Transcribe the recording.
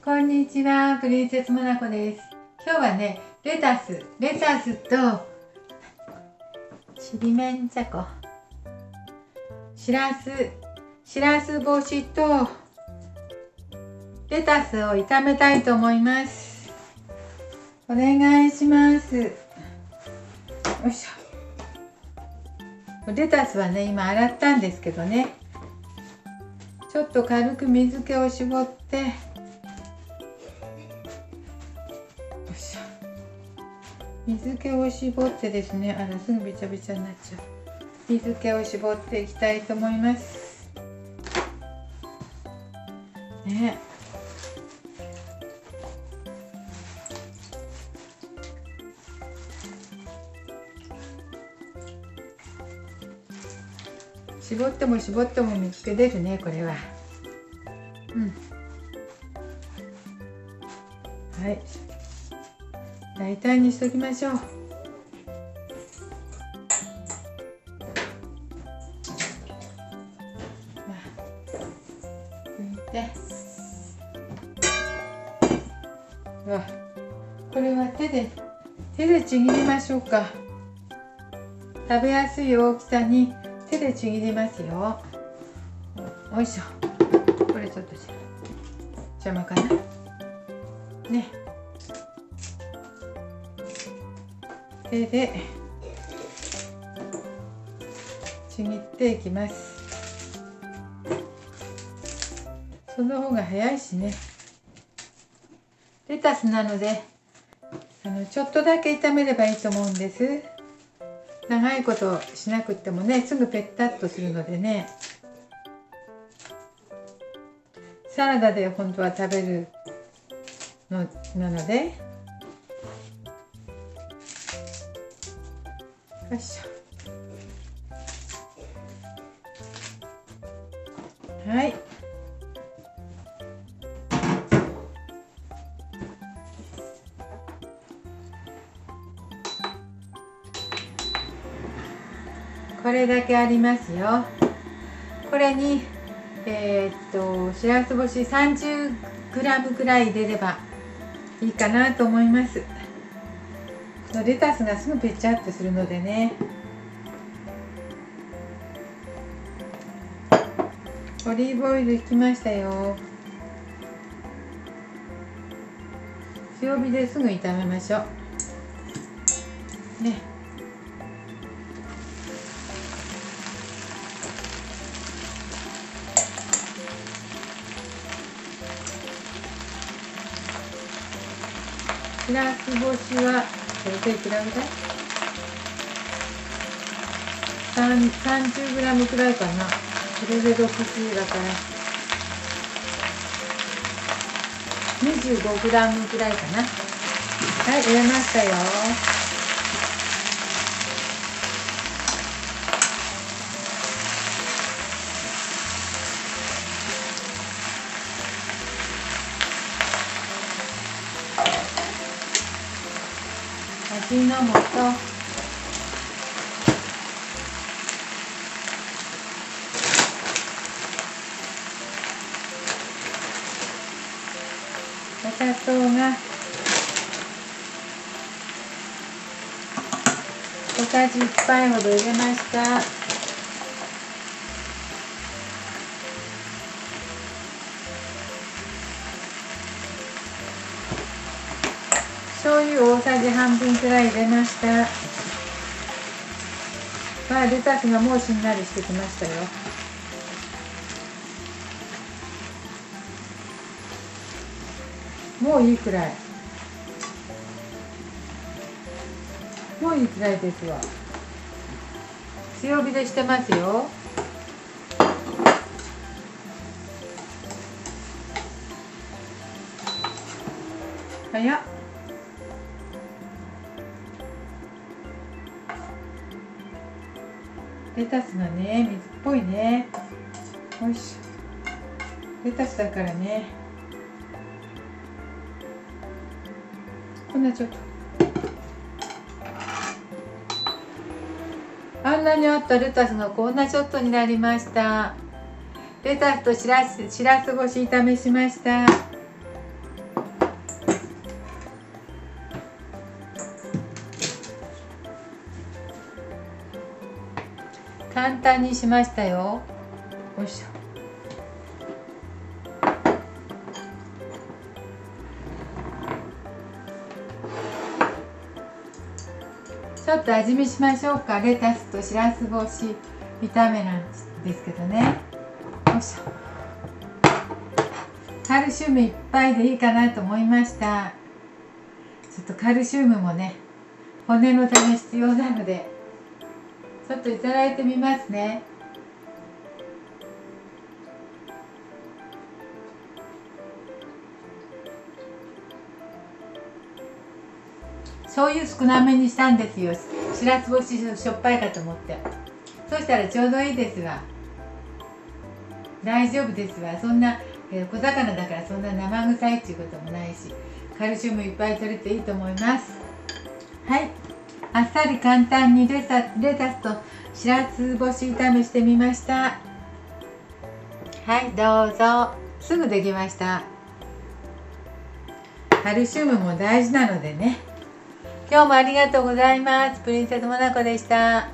こんにちは、プリンセスモナコです。今日はね、レタスとちりめんじゃこ、しらす干しとレタスを炒めたいと思います。お願いします。よいしょ。レタスはね、今洗ったんですけどね、ちょっと軽く水気を絞って、水気を絞ってですね、すぐべちゃべちゃになっちゃう。水気を絞っていきたいと思いますね。絞っても絞っても水気出るね、これは。はい、大体にしときましょう。拭いて、これは手でちぎりましょうか。食べやすい大きさに手でちぎりますよ。よいしょ。これちょっと邪魔かなね。手でちぎっていきます。その方が早いしね。レタスなのでちょっとだけ炒めればいいと思うんです。長いことしなくってもね、すぐペッタッとするのでね。サラダで本当は食べるのなので、よいしょ。はい。これだけありますよ。これにしらす干し 30g ぐらい入れればいいかなと思います。レタスがすぐぺちゃっとするのでね。オリーブオイル引きましたよ。強火ですぐ炒めましょうね。しらす干しはこれでいくらぐらい？30g くらいかな。これで60だから 25g くらいかな。はい、入れましたよ。味の素、お砂糖が小さじ1杯ほど入れました。醤油大さじ半分くらい入れました。レタスがもうしんなりしてきましたよ。もういいくらい。もういいくらいですわ。強火でしてますよ。早っ。レタスがね、水っぽいね。よいしょ。レタスだからね。こんなちょっと。あんなにあったレタスがこんなちょっとになりました。レタスとしらす干し炒めしました。簡単にしましたよ。よいしょ。ちょっと味見しましょうか。レタスとしらす干し炒めなんですけどね。よいしょ。カルシウムいっぱいでいいかなと思いました。ちょっとカルシウムもね、骨のため必要なので、ちょっといただいてみますね。醤油少なめにしたんですよ。しらす干ししょっぱいかと思って。そしたらちょうどいいですわ。大丈夫ですわ。そんな小魚だからそんな生臭いっていうこともないし、カルシウムいっぱい取れていいと思います。はい、あっさり簡単にレタスとしらす干し炒めしてみました。はい、どうぞ。すぐできました。カルシウムも大事なのでね。今日もありがとうございます。プリンセスモナコでした。